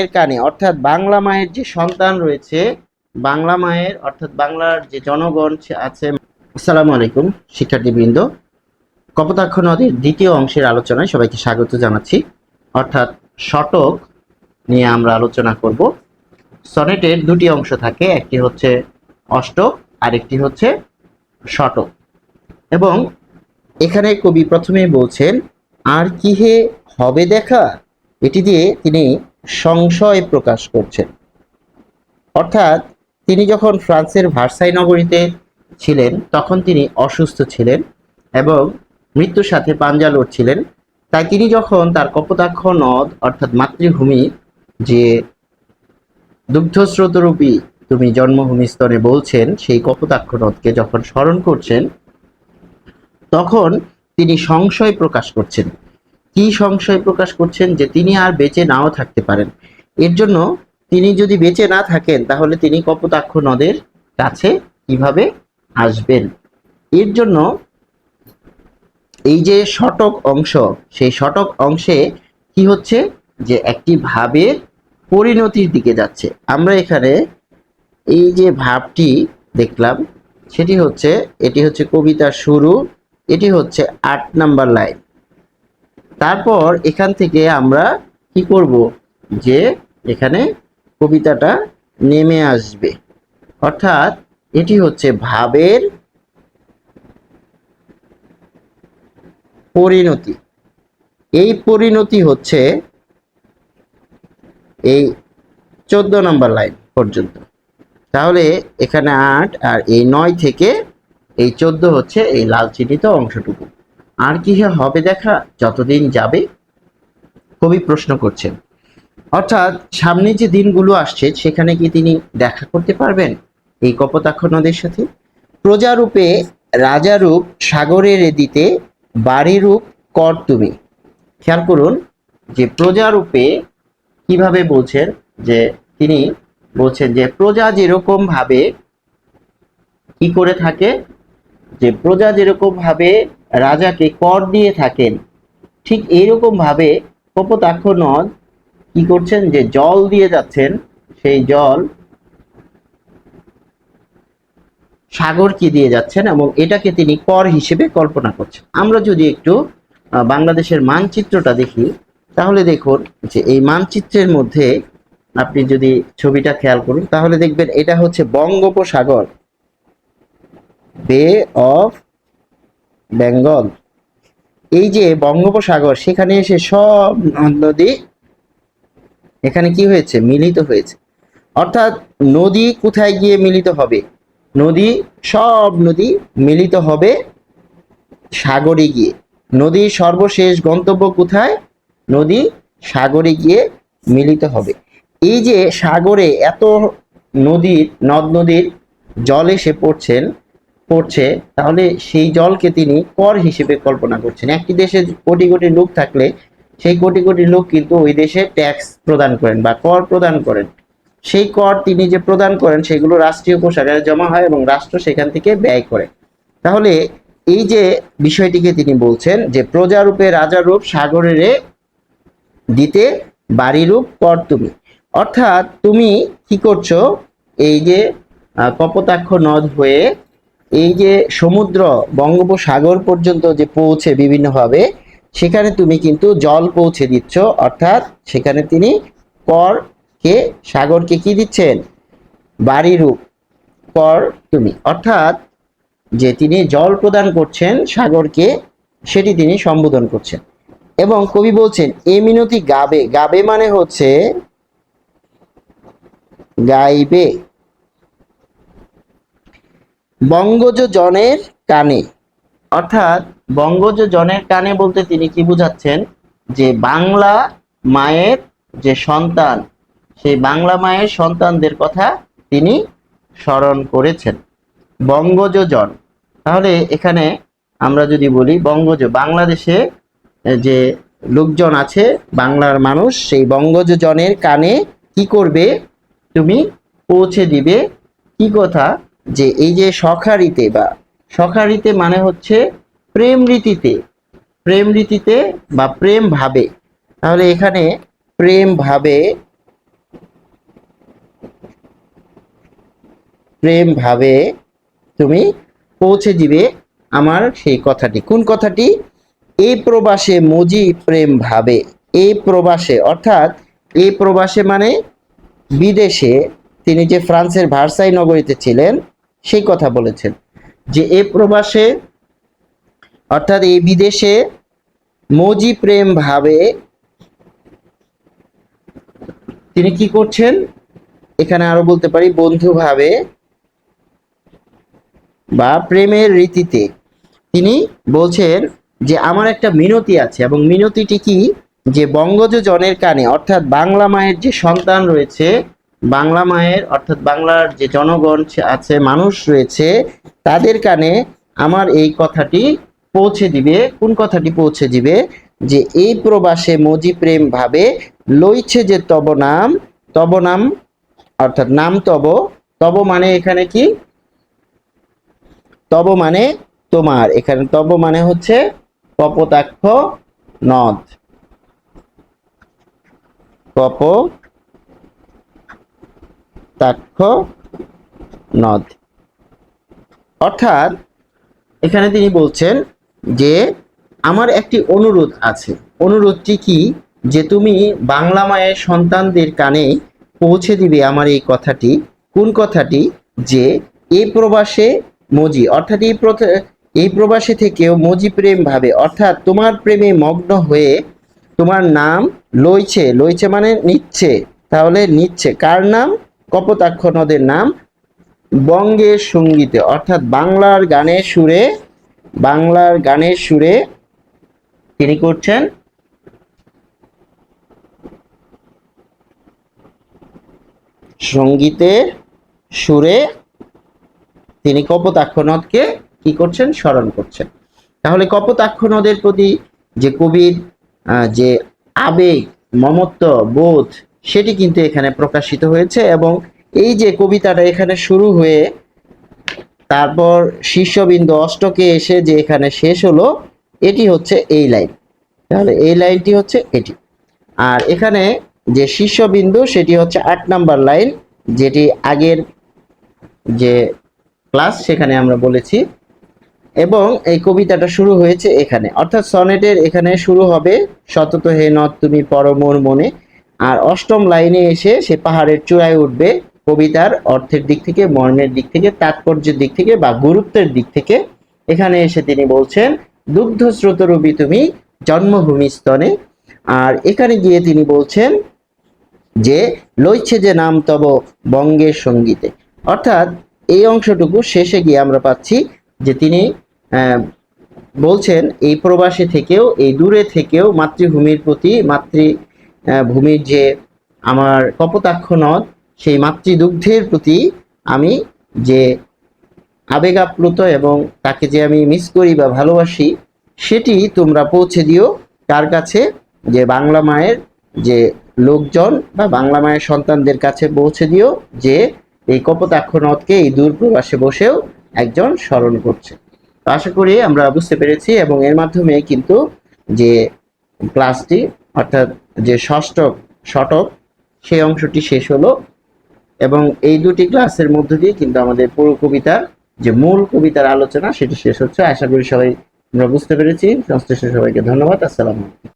এর কানে অর্থাৎ বাংলা মায়ের যে সন্তান রয়েছে, বাংলা মায়ের অর্থাৎ বাংলার যে জনগণ আছে। আসসালামু আলাইকুম শিক্ষার্থীবৃন্দ, কপোতাক্ষ নদীর দ্বিতীয় অংশের আলোচনায় সবাইকে স্বাগত জানাচ্ছি। অর্থাৎ শতক নিয়ে আমরা আলোচনা করব। সনেটের দুটি অংশ থাকে, একটি হচ্ছে অষ্টক আর একটি হচ্ছে শতক। এবং এখানে কবি প্রথমেই বলছেন, আর কি হে হবে দেখা, এটি দিয়ে তিনি সংশয় প্রকাশ করছেন। অর্থাৎ তিনি যখন ফ্রান্সের ভার্সাই নগরীতে ছিলেন তখন তিনি অসুস্থ ছিলেন এবং মৃত্যুর সাথে পাঞ্জা লড়ছিলেন। তাই তিনি যখন তার কপোতাক্ষ নদ অর্থাৎ মাতৃভূমি, যে দুগ্ধস্রোতরূপী তুমি জন্মভূমি স্তরে বলছেন, সেই কপোতাক্ষ নদকে যখন স্মরণ করছেন তখন তিনি সংশয় প্রকাশ করছেন। কি সংশয় প্রকাশ করছেন? যে তিনি আর বেঁচে নাও থাকতে পারেন। এর জন্য তিনি যদি বেঁচে না থাকেন তাহলে তিনি কপোতাক্ষ নদের কাছে কিভাবে আসবেন। এর জন্য এই যে শতক অংশ, সেই শতক অংশে কি হচ্ছে, যে একটি ভাবের পরিণতির দিকে যাচ্ছে। আমরা এখানে এই যে ভাবটি দেখলাম সেটি হচ্ছে, এটি হচ্ছে কবিতার শুরু, এটি হচ্ছে ৮ নাম্বার লাইন। তারপর এখান থেকে আমরা কি করব, যে এখানে কবিতাটা নেমে আসবে। অর্থাৎ এটি হচ্ছে ভাবের পরিণতি। এই পরিণতি হচ্ছে এই 14 নম্বর লাইন পর্যন্ত। তাহলে এখানে ৮ আর এই ৯ থেকে এই 14 হচ্ছে এই লাল চিহ্নিত অংশটুকু। আর কি হবে দেখা যতদিন যাবে, কবি প্রশ্ন করছেন। অর্থাৎ সামনে যে দিনগুলো আসছে সেখানে কি তিনি দেখা করতে পারবেন এই কপোতাক্ষ নদীর সাথে? প্রজারূপে রাজারূপ সাগরের দিতে বাড়িরূপ কর তুমি। খেয়াল করুন যে প্রজারূপে কিভাবে বলছেন, যে তিনি বলছেন যে প্রজা যেরকম ভাবে কি করে থাকে, যে প্রজা যেরকম ভাবে রাজাকে কর দিয়ে থাকেন, ঠিক এইরকম ভাবে কপোতাক্ষ নদ কি করছেন, যে জল দিয়ে যাচ্ছেন, সেই জল সাগরকে দিয়ে যাচ্ছেন এবং এটাকে তিনি কর হিসেবে কল্পনা করছেন। আমরা যদি একটু বাংলাদেশের মানচিত্রটা দেখি তাহলে দেখুন যে এই মানচিত্রের মধ্যে আপনি যদি ছবিটা খেয়াল করুন তাহলে দেখবেন এটা হচ্ছে বঙ্গোপসাগর, বে অফ বেঙ্গল। এই যে বঙ্গোপসাগর, সেখানে এসে সব নদী এখানে কি হয়েছে, মিলিত হয়েছে। অর্থাৎ নদী কোথায় গিয়ে মিলিত হবে? নদী, সব নদী মিলিত হবে সাগরে গিয়ে। নদীর সর্বশেষ গন্তব্য কোথায়? নদী সাগরে গিয়ে মিলিত হবে। এই যে সাগরে এত নদীর, নদ নদীর জল এসে পড়ছে, তাহলে সেই জলকে তিনি কর হিসেবে কল্পনা করছেন। একটি দেশে কোটি কোটি লোক থাকলে সেই কোটি কোটি লোক কিন্তু ওই দেশে ট্যাক্স প্রদান করেন বা কর প্রদান করেন। সেই কর তিনি যে প্রদান করেন সেগুলো রাষ্ট্রীয় কোষাগারে জমা হয় এবং রাষ্ট্র সেখান থেকে ব্যয় করে। তাহলে এই যে বিষয়টিকে তিনি বলছেন যে প্রজারূপে রাজারূপ সাগরেরে দিতে বাড়িরূপ কর তুমি। অর্থাৎ তুমি কি করছো, এই যে কপোতাক্ষ নদ হয়ে এই যে সমুদ্র বঙ্গোপসাগর পর্যন্ত যে পৌঁছে বিভিন্নভাবে, সেখানে তুমি কিন্তু জল পৌঁছে দিচ্ছ। অর্থাৎ সেখানে তিনি করকে, সাগরকে কি দিচ্ছেন, বাড়িরূপ কর তুমি। অর্থাৎ যে তিনি জল প্রদান করছেন সাগরকে, সেটি তিনি সম্বোধন করছেন। এবং কবি বলছেন এ মিনতি গাবে, গাবে মানে হচ্ছে গাইবে, বঙ্গজ জনের কানে। অর্থাৎ বঙ্গজ জনের কানে বলতে তিনি কি বুঝাচ্ছেন, যে বাংলা মায়ের যে সন্তান, সেই বাংলা মায়ের সন্তানদের কথা তিনি স্মরণ করেছেন। বঙ্গজ জন, তাহলে এখানে আমরা যদি বলি বঙ্গজ, বাংলাদেশে যে লোকজন আছে, বাংলার মানুষ, সেই বঙ্গজ জনের কানে কি করবে, তুমি পৌঁছে দিবে কি কথা, যে এই যে সখারিতে, বা সখারিতে মানে হচ্ছে প্রেম রীতিতে, প্রেম রীতিতে বা প্রেম ভাবে। তাহলে এখানে প্রেম ভাবে প্রেম ভাবে তুমি পৌঁছে দিবে আমার সেই কথাটি। কোন কথাটি? এই প্রবাসে মজি প্রেম ভাবে। এই প্রবাসে অর্থাৎ এই প্রবাসে মানে বিদেশে, তিনি যে ফ্রান্সের ভার্সাই নগরীতে ছিলেন সেই কথা বলেছেন, যে এই প্রবাসে অর্থাৎ এই বিদেশে মজি প্রেম ভাবে তিনি কি করছেন, এখানে আরো বলতে পারি বন্ধু ভাবে বা প্রেমের রীতিতে তিনি বলছেন যে আমার একটা মিনতি আছে, এবং মিনতিটি কি, যে বঙ্গজ জনের কানে অর্থাৎ বাংলা মায়ের যে সন্তান রয়েছে, বাংলা মায়ের অর্থাৎ বাংলার যে জনগণ আছে, মানুষ রয়েছে, তাদের কানে আমার এই কথাটি পৌঁছে দিবে। কোন কথাটি পৌঁছে দিবে? যে এই প্রবাসে মজি প্রেম ভাবে লইছে যে তব নাম, তব নাম অর্থাৎ নাম তব, তব মানে এখানে কি, তব মানে তোমার, এখানে তব মানে হচ্ছে কপোতাক্ষ নদ, কপোতাক্ষ নদ। অর্থাৎ এখানে তিনি বলছেন যে আমার একটি অনুরোধ আছে। অনুরোধটি কি? যে তুমি বাংলা মায়ের সন্তানদের কানে পৌঁছে দিবে আমার এই কথাটি। কোন কথাটি? যে এই প্রবাসে মজি অর্থাৎ এই প্রবাসে থেকেও মজি প্রেম ভাবে অর্থাৎ তোমার প্রেমে মগ্ন হয়ে তোমার নাম লইছে, লইছে মানে নিচ্ছে, তাহলে নিচ্ছে কার নাম? কপোতাক্ষ নদের নাম বঙ্গের সঙ্গীতে অর্থাৎ বাংলার গানের সুরে, বাংলার গানের সুরে তিনি করছেন সঙ্গীতের সুরে তিনি কপোতাক্ষ নদকে কি করছেন? স্মরণ করছেন। তাহলে কপোতাক্ষ নদের প্রতি যে কবির যে আবেগ, মমত্ব বোধ, সেটি কিন্তু এখানে প্রকাশিত হয়েছে। এবং এই যে কবিতাটা এখানে শুরু হয়ে তারপর শীর্ষবিন্দু অষ্টকে এসে যে এখানে শেষ হলো, এটি হচ্ছে এই লাইন। তাহলে এই লাইনটি হচ্ছে এটি। আর এখানে যে শীর্ষবিন্দু সেটি হচ্ছে 8 নাম্বার লাইন, যেটি আগের যে ক্লাস সেখানে আমরা বলেছি। এবং এই কবিতাটা শুরু হয়েছে এখানে, অর্থাৎ সনেটের এখানে শুরু হবে সতত হে নদ তুমি পরমোর মনে, আর অষ্টম লাইনে এসে সে পাহাড়ের চূড়ায় উঠবে কবিতার অর্থের দিক থেকে, মর্মের দিক থেকে, তাৎপর্যের দিক থেকে বা গুরুত্বের দিক থেকে। এখানে এসে তিনি বলছেন দুগ্ধ স্রোতরূপী তুমি জন্মভূমি স্তনে। আর এখানে গিয়ে তিনি বলছেন যে লইছে যে নাম তব বঙ্গের সঙ্গীতে। অর্থাৎ এই অংশটুকু শেষে গিয়ে আমরা পাচ্ছি যে তিনি বলছেন এই প্রবাসী থেকেও, এই দূরে থেকেও মাতৃভূমির প্রতি, মাতৃভূমির যে আমার কপোতাক্ষ নদ, সেই মাতৃদুগ্ধের প্রতি আমি যে আবেগ আপ্লুত এবং তাকে যে আমি মিস করি বা ভালোবাসি, সেটি তোমরা পৌঁছে দিও কার কাছে? যে বাংলা মায়ের যে লোকজন বা বাংলা মায়ের সন্তানদের কাছে পৌঁছে দিও, যে এই কপোতাক্ষ নদকে এই দূর প্রবাসে বসেও একজন স্মরণ করছে। আশা করি আমরা বুঝতে পেরেছি, এবং এর মাধ্যমে কিন্তু যে ক্লাসটি অর্থাৎ যে ষষ্ঠ শতক সেই অংশটি শেষ হলো। এবং এই দুটি ক্লাসের মধ্য দিয়ে কিন্তু আমাদের পুরো কবিতার যে মূল কবিতার আলোচনা সেটি শেষ হচ্ছে। আশা করি সবাই আমরা বুঝতে পেরেছি। সংশ্লিষ্ট সবাইকে ধন্যবাদ। আসসালামু আলাইকুম।